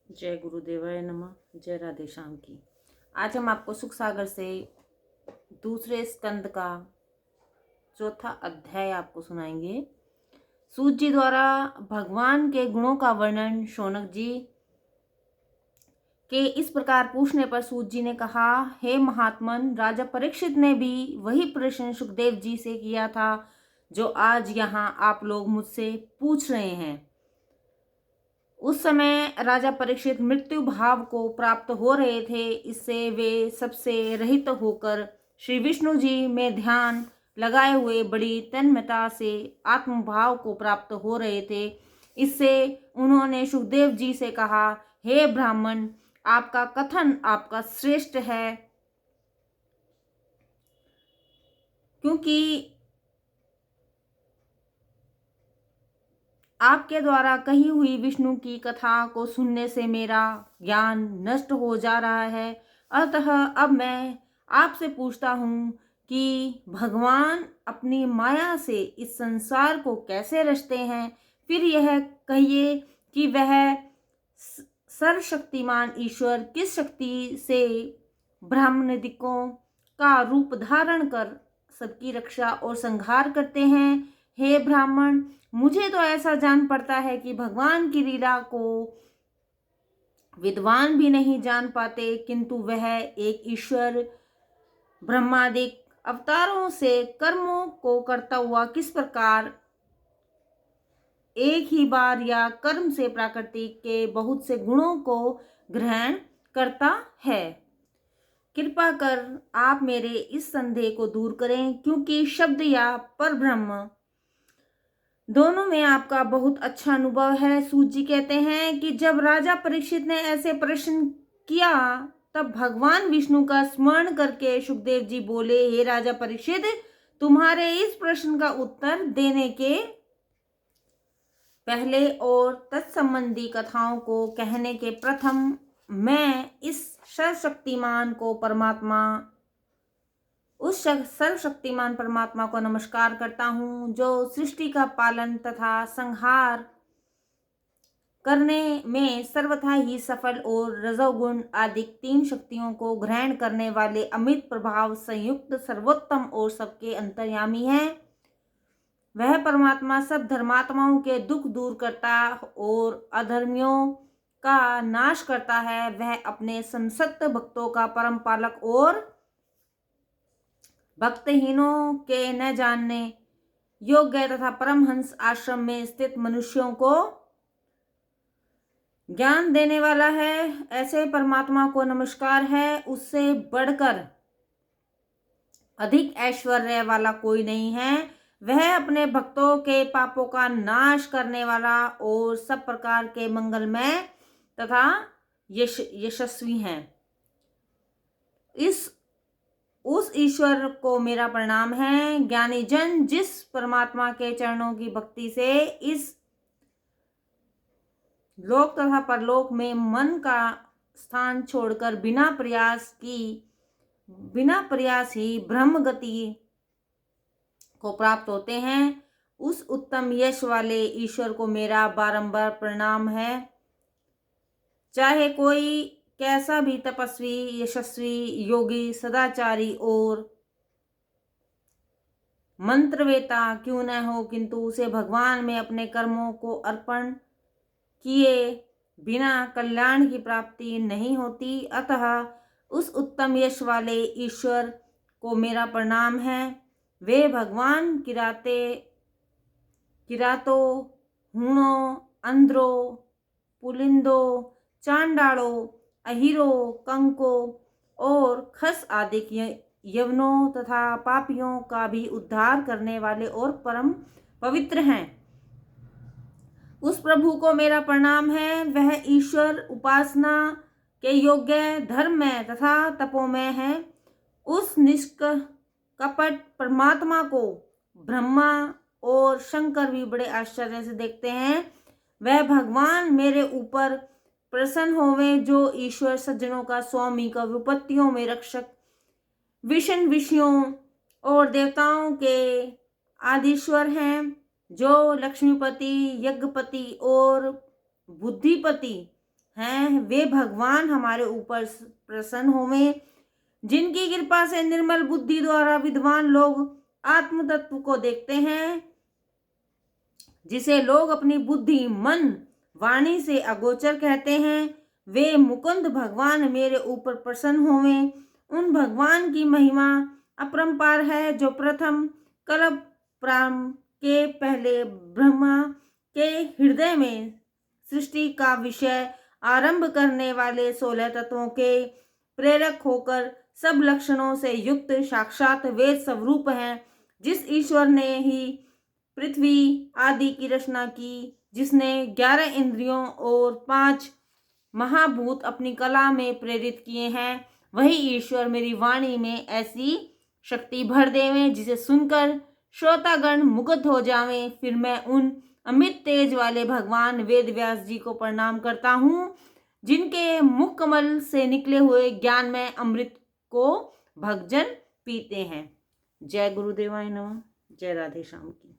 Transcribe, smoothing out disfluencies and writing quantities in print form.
जय गुरुदेवाय नमः। जय राधे श्याम की। आज हम आपको सुख सागर से दूसरे स्कंद का चौथा अध्याय आपको सुनाएंगे। सूत जी द्वारा भगवान के गुणों का वर्णन। शौनक जी के इस प्रकार पूछने पर सूत जी ने कहा, हे महात्मन, राजा परीक्षित ने भी वही प्रश्न सुखदेव जी से किया था जो आज यहाँ आप लोग मुझसे पूछ रहे हैं। उस समय राजा परीक्षित मृत्यु भाव को प्राप्त हो रहे थे। इससे वे सबसे रहित होकर श्री विष्णु जी में ध्यान लगाए हुए बड़ी तन्मयता से आत्मभाव को प्राप्त हो रहे थे। इससे उन्होंने सुखदेव जी से कहा, हे ब्राह्मण, आपका कथन आपका श्रेष्ठ है, क्योंकि आपके द्वारा कही हुई विष्णु की कथा को सुनने से मेरा ज्ञान नष्ट हो जा रहा है। अतः अब मैं आपसे पूछता हूँ कि भगवान अपनी माया से इस संसार को कैसे रचते हैं। फिर यह कहिए कि वह सर्वशक्तिमान ईश्वर किस शक्ति से ब्राह्मणदिकों का रूप धारण कर सबकी रक्षा और संहार करते हैं। हे ब्राह्मण, मुझे तो ऐसा जान पड़ता है कि भगवान की लीला को विद्वान भी नहीं जान पाते, किंतु वह एक ईश्वर ब्रह्मादिक अवतारों से कर्मों को करता हुआ किस प्रकार एक ही बार या कर्म से प्राकृतिक के बहुत से गुणों को ग्रहण करता है। कृपा कर आप मेरे इस संदेह को दूर करें, क्योंकि शब्द या परब्रह्म दोनों में आपका बहुत अच्छा अनुभव है। सूत जी कहते हैं कि जब राजा परीक्षित ने ऐसे प्रश्न किया तब भगवान विष्णु का स्मरण करके सुखदेव जी बोले, हे राजा परीक्षित, तुम्हारे इस प्रश्न का उत्तर देने के पहले और तत्संबंधी कथाओं को कहने के प्रथम मैं इस सर्वशक्तिमान को परमात्मा उस सर्वशक्तिमान परमात्मा को नमस्कार करता हूँ, जो सृष्टि का पालन तथा संहार करने में सर्वथा ही सफल और रजोगुण आदि तीन शक्तियों को ग्रहण करने वाले अमित प्रभाव संयुक्त सर्वोत्तम और सबके अंतर्यामी है। वह परमात्मा सब धर्मात्माओं के दुख दूर करता और अधर्मियों का नाश करता है। वह अपने संसक्त भक्तों का परम पालक और भक्तहीनों के न जानने योग्य तथा परमहंस आश्रम में स्थित मनुष्यों को ज्ञान देने वाला है। ऐसे परमात्मा को नमस्कार है। उससे बढ़कर अधिक ऐश्वर्य वाला कोई नहीं है। वह अपने भक्तों के पापों का नाश करने वाला और सब प्रकार के मंगलमय तथा यशस्वी है। उस ईश्वर को मेरा प्रणाम है। ज्ञानी जन जिस परमात्मा के चरणों की भक्ति से इस लोक तथा परलोक में मन का स्थान छोड़कर बिना प्रयास ही ब्रह्म गति को प्राप्त होते हैं, उस उत्तम यश वाले ईश्वर को मेरा बारंबार प्रणाम है। चाहे कोई कैसा भी तपस्वी, यशस्वी, योगी, सदाचारी और मंत्रवेता क्यों न हो, किंतु उसे भगवान में अपने कर्मों को अर्पण किए बिना कल्याण की प्राप्ति नहीं होती। अतः उस उत्तम यश वाले ईश्वर को मेरा प्रणाम है। वे भगवान किरातो, हूणो, अंध्रो, पुलिंदो, चांडालो, अहिरो, कंको और खस आदि यवनों तथा पापियों का भी उद्धार करने वाले और परम पवित्र हैं। उस प्रभु को मेरा प्रणाम है। वह ईश्वर उपासना के योग्य, धर्ममय तथा तपोमय है। उस निष्कपट परमात्मा को ब्रह्मा और शंकर भी बड़े आश्चर्य से देखते हैं। वह भगवान मेरे ऊपर प्रसन्न होवे, जो ईश्वर सज्जनों का स्वामी का विपत्तियों में रक्षक, विष्णु विषयों और देवताओं के आदिश्वर हैं, जो लक्ष्मीपति, यज्ञपति और बुद्धिपति हैं वे भगवान हमारे ऊपर प्रसन्न होवें, जिनकी कृपा से निर्मल बुद्धि द्वारा विद्वान लोग आत्म तत्व को देखते हैं, जिसे लोग अपनी बुद्धि मन वाणी से अगोचर कहते हैं। वे मुकुंद भगवान मेरे ऊपर प्रसन्न होवें। उन भगवान की महिमा अपरंपार है, जो प्रथम कल्प प्रारंभ के पहले ब्रह्मा के हृदय में सृष्टि का विषय आरंभ करने वाले 16 तत्वों के प्रेरक होकर सब लक्षणों से युक्त साक्षात वेद स्वरूप हैं, जिस ईश्वर ने ही पृथ्वी आदि की रचना की, जिसने 11 इंद्रियों और 5 महाभूत अपनी कला में प्रेरित किए हैं, वही ईश्वर मेरी वाणी में ऐसी शक्ति भर देवें जिसे सुनकर श्रोतागण मुग्ध हो जावें। फिर मैं उन अमित तेज वाले भगवान वेद व्यास जी को प्रणाम करता हूँ, जिनके मुख कमल से निकले हुए ज्ञान में अमृत को भक्तजन पीते हैं। जय गुरुदेवाय नमः। जय राधे श्याम की।